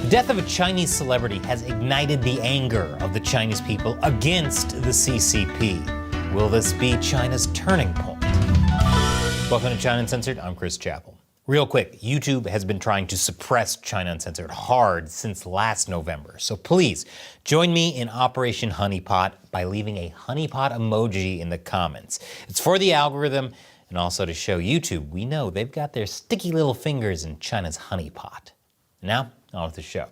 The death of a Chinese celebrity has ignited the anger of the Chinese people against the CCP. Will this be China's turning point? Welcome to China Uncensored. I'm Chris Chappell. Real quick, YouTube has been trying to suppress China Uncensored hard since last November. So please join me in Operation Honeypot by leaving a honeypot emoji in the comments. It's for the algorithm and also to show YouTube we know they've got their sticky little fingers in China's honeypot. Now, on with the show.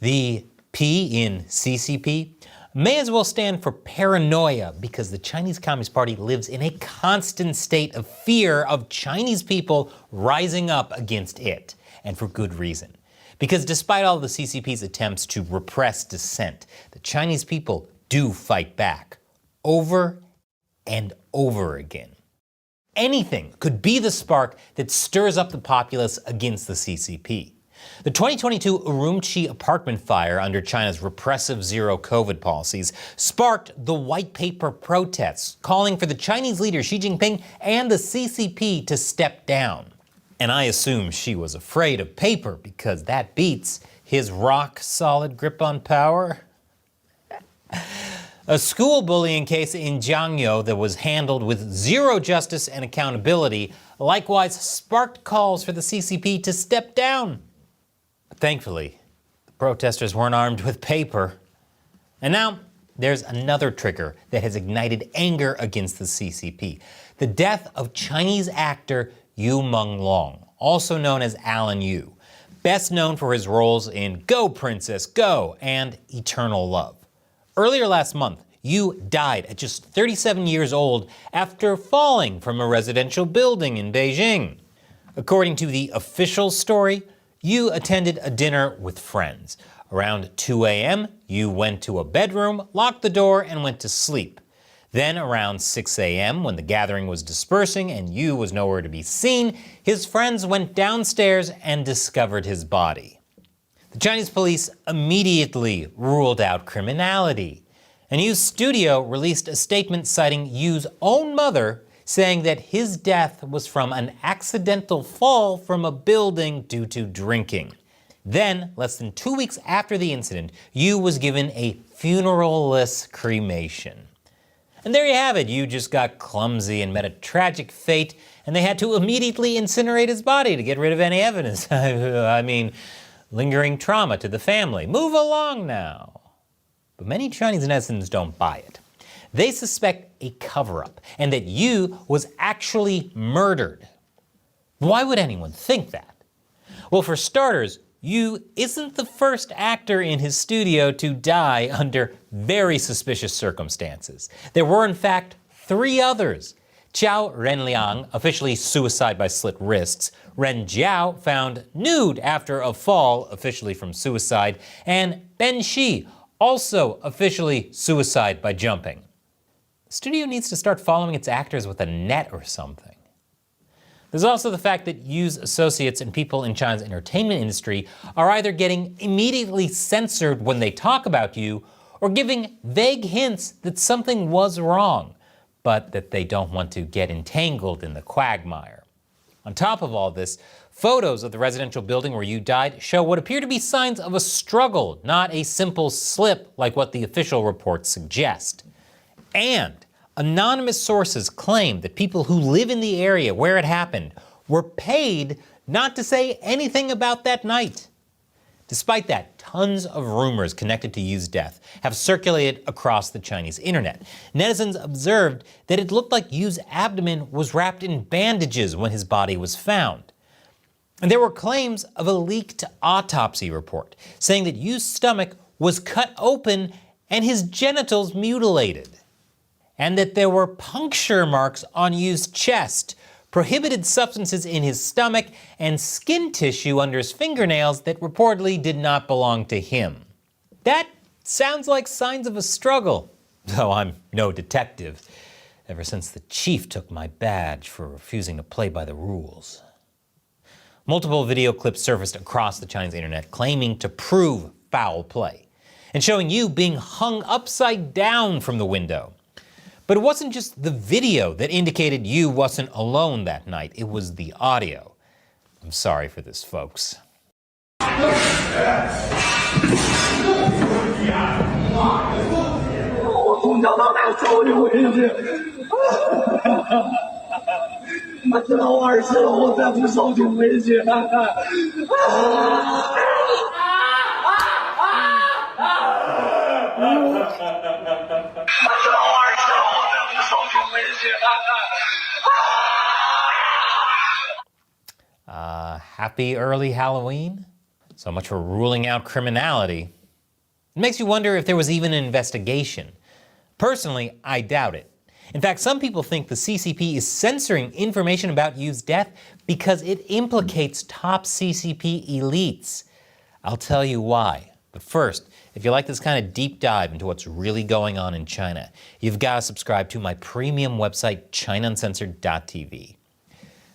The P in CCP may as well stand for paranoia because the Chinese Communist Party lives in a constant state of fear of Chinese people rising up against it, and for good reason. Because despite all the CCP's attempts to repress dissent, the Chinese people do fight back over and over again. Anything could be the spark that stirs up the populace against the CCP. The 2022 Urumqi apartment fire under China's repressive zero-COVID policies sparked the white paper protests, calling for the Chinese leader Xi Jinping and the CCP to step down. And I assume Xi was afraid of paper because that beats his rock-solid grip on power. A school bullying case in Jiangyo that was handled with zero justice and accountability likewise sparked calls for the CCP to step down. Thankfully, the protesters weren't armed with paper. And now, there's another trigger that has ignited anger against the CCP. The death of Chinese actor Yu Menglong, also known as Alan Yu, best known for his roles in Go Princess Go and Eternal Love. Earlier last month, Yu died at just 37 years old after falling from a residential building in Beijing. According to the official story, Yu attended a dinner with friends. Around 2 a.m., Yu went to a bedroom, locked the door, and went to sleep. Then around 6 a.m., when the gathering was dispersing and Yu was nowhere to be seen, his friends went downstairs and discovered his body. The Chinese police immediately ruled out criminality. And Yu's studio released a statement citing Yu's own mother, saying that his death was from an accidental fall from a building due to drinking. Then, less than 2 weeks after the incident, Yu was given a funeral-less cremation. And there you have it. Yu just got clumsy and met a tragic fate, and they had to immediately incinerate his body to get rid of any evidence. I mean, lingering trauma to the family. Move along now. But many Chinese netizens don't buy it. They suspect a cover-up and that Yu was actually murdered. Why would anyone think that? Well, for starters, Yu isn't the first actor in his studio to die under very suspicious circumstances. There were, in fact, 3 others. Qiao Renliang, officially suicide by slit wrists, Ren Jiao, found nude after a fall, officially from suicide, and Ben Shi, also officially suicide by jumping. The studio needs to start following its actors with a net or something. There's also the fact that Yu's associates and people in China's entertainment industry are either getting immediately censored when they talk about Yu or giving vague hints that something was wrong, but that they don't want to get entangled in the quagmire. On top of all this, photos of the residential building where Yu died show what appear to be signs of a struggle, not a simple slip like what the official reports suggest. And anonymous sources claim that people who live in the area where it happened were paid not to say anything about that night. Despite that, tons of rumors connected to Yu's death have circulated across the Chinese internet. Netizens observed that it looked like Yu's abdomen was wrapped in bandages when his body was found. And there were claims of a leaked autopsy report saying that Yu's stomach was cut open and his genitals mutilated, and that there were puncture marks on Yu's chest, prohibited substances in his stomach, and skin tissue under his fingernails that reportedly did not belong to him. That sounds like signs of a struggle, though I'm no detective, ever since the chief took my badge for refusing to play by the rules. Multiple video clips surfaced across the Chinese internet claiming to prove foul play, and showing Yu being hung upside down from the window. But it wasn't just the video that indicated Yu wasn't alone that night, it was the audio. I'm sorry for this, folks. Happy early Halloween? So much for ruling out criminality. It makes you wonder if there was even an investigation. Personally, I doubt it. In fact, some people think the CCP is censoring information about Yu's death because it implicates top CCP elites. I'll tell you why. But first, if you like this kind of deep dive into what's really going on in China, you've got to subscribe to my premium website, ChinaUncensored.tv.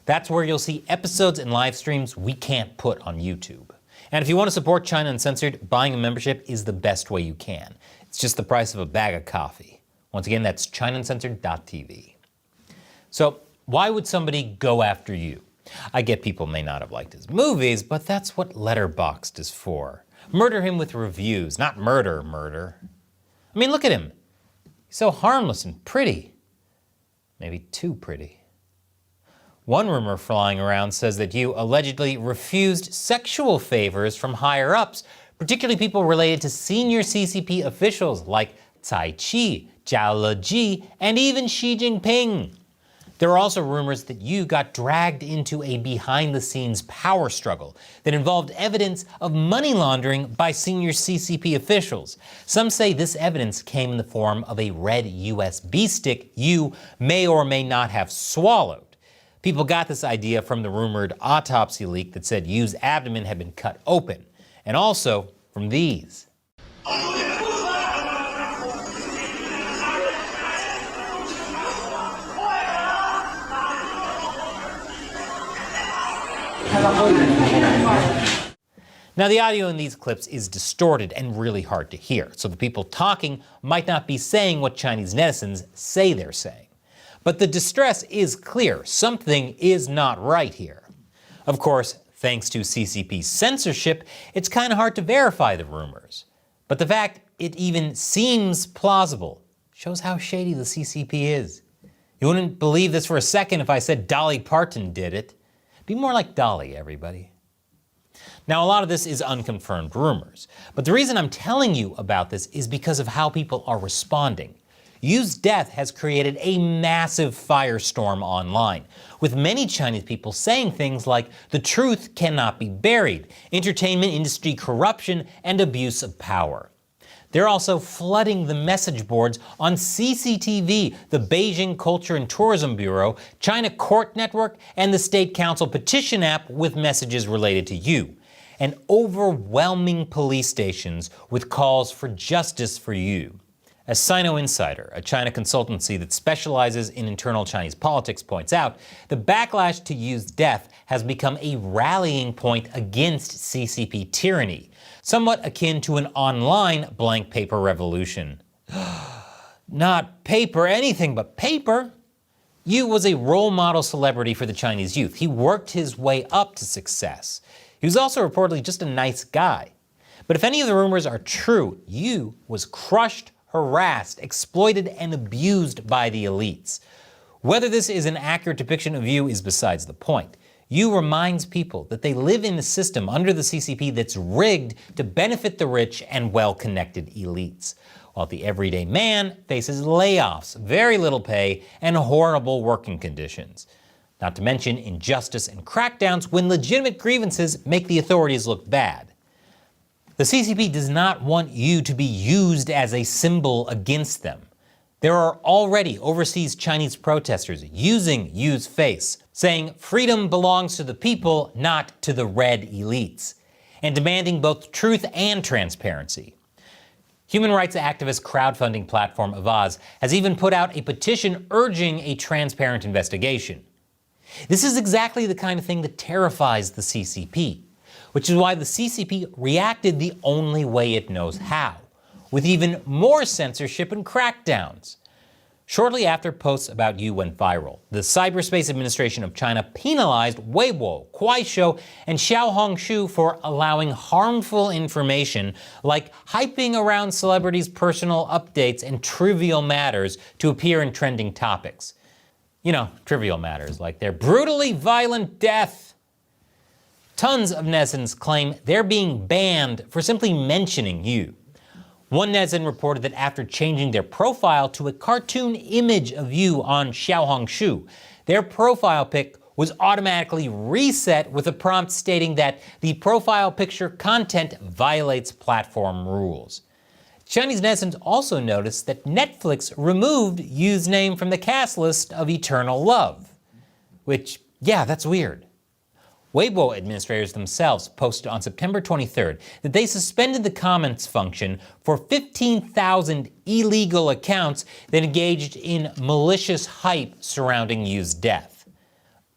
That's where you'll see episodes and live streams we can't put on YouTube. And if you want to support China Uncensored, buying a membership is the best way you can. It's just the price of a bag of coffee. Once again, that's ChinaUncensored.tv. So, why would somebody go after you? I get people may not have liked his movies, but that's what Letterboxd is for. Murder him with reviews, not murder. I mean, look at him. He's so harmless and pretty. Maybe too pretty. One rumor flying around says that Yu allegedly refused sexual favors from higher-ups, particularly people related to senior CCP officials like Cai Qi, Zhao Leji, and even Xi Jinping. There are also rumors that Yu got dragged into a behind-the-scenes power struggle that involved evidence of money laundering by senior CCP officials. Some say this evidence came in the form of a red USB stick Yu may or may not have swallowed. People got this idea from the rumored autopsy leak that said Yu's abdomen had been cut open, and also from these. Now, the audio in these clips is distorted and really hard to hear, so the people talking might not be saying what Chinese netizens say they're saying. But the distress is clear. Something is not right here. Of course, thanks to CCP's censorship, it's kind of hard to verify the rumors. But the fact it even seems plausible shows how shady the CCP is. You wouldn't believe this for a second if I said Dolly Parton did it. Be more like Dolly, everybody. Now, a lot of this is unconfirmed rumors, but the reason I'm telling you about this is because of how people are responding. Yu's death has created a massive firestorm online, with many Chinese people saying things like the truth cannot be buried, entertainment industry corruption, and abuse of power. They're also flooding the message boards on CCTV, the Beijing Culture and Tourism Bureau, China Court Network, and the State Council petition app with messages related to Yu, and overwhelming police stations with calls for justice for Yu. As Sino Insider, a China consultancy that specializes in internal Chinese politics, points out, the backlash to Yu's death has become a rallying point against CCP tyranny, somewhat akin to an online blank paper revolution. Not paper, anything but paper. Yu was a role model celebrity for the Chinese youth. He worked his way up to success. He was also reportedly just a nice guy. But if any of the rumors are true, Yu was crushed, harassed, exploited, and abused by the elites. Whether this is an accurate depiction of Yu is besides the point. Yu reminds people that they live in a system under the CCP that's rigged to benefit the rich and well-connected elites, while the everyday man faces layoffs, very little pay, and horrible working conditions. Not to mention injustice and crackdowns when legitimate grievances make the authorities look bad. The CCP does not want Yu to be used as a symbol against them. There are already overseas Chinese protesters using Yu's face, saying freedom belongs to the people, not to the red elites, and demanding both truth and transparency. Human rights activist crowdfunding platform Avaz has even put out a petition urging a transparent investigation. This is exactly the kind of thing that terrifies the CCP, which is why the CCP reacted the only way it knows how, with even more censorship and crackdowns. Shortly after posts about you went viral, the Cyberspace Administration of China penalized Weibo, Kuaishou, and Xiaohongshu for allowing harmful information like hyping around celebrities' personal updates and trivial matters to appear in trending topics. You know, trivial matters like their brutally violent death. Tons of netizens claim they're being banned for simply mentioning you. One netizen reported that after changing their profile to a cartoon image of you on Xiaohongshu, their profile pic was automatically reset with a prompt stating that the profile picture content violates platform rules. Chinese netizens also noticed that Netflix removed Yu's name from the cast list of Eternal Love. Which, yeah, that's weird. Weibo administrators themselves posted on September 23rd that they suspended the comments function for 15,000 illegal accounts that engaged in malicious hype surrounding Yu's death.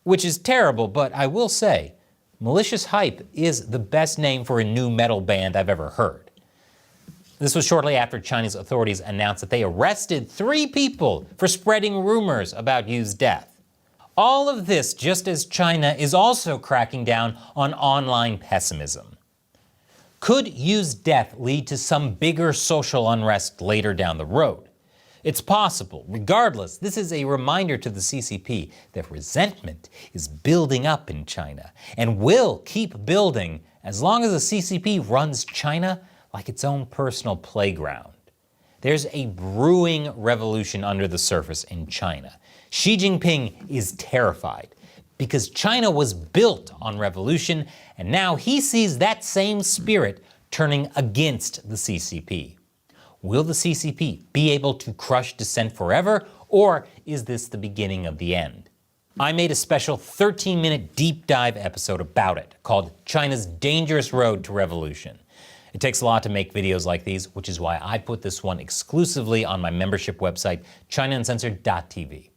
Which is terrible, but I will say, malicious hype is the best name for a new metal band I've ever heard. This was shortly after Chinese authorities announced that they arrested 3 people for spreading rumors about Yu's death. All of this just as China is also cracking down on online pessimism. Could Yu's death lead to some bigger social unrest later down the road? It's possible. Regardless, this is a reminder to the CCP that resentment is building up in China and will keep building as long as the CCP runs China like its own personal playground. There's a brewing revolution under the surface in China. Xi Jinping is terrified because China was built on revolution, and now he sees that same spirit turning against the CCP. Will the CCP be able to crush dissent forever, or is this the beginning of the end? I made a special 13-minute deep dive episode about it called China's Dangerous Road to Revolution. It takes a lot to make videos like these, which is why I put this one exclusively on my membership website, ChinaUncensored.tv.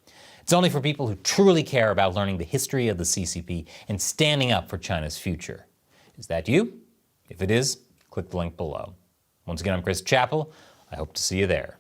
It's only for people who truly care about learning the history of the CCP and standing up for China's future. Is that you? If it is, click the link below. Once again, I'm Chris Chappell. I hope to see you there.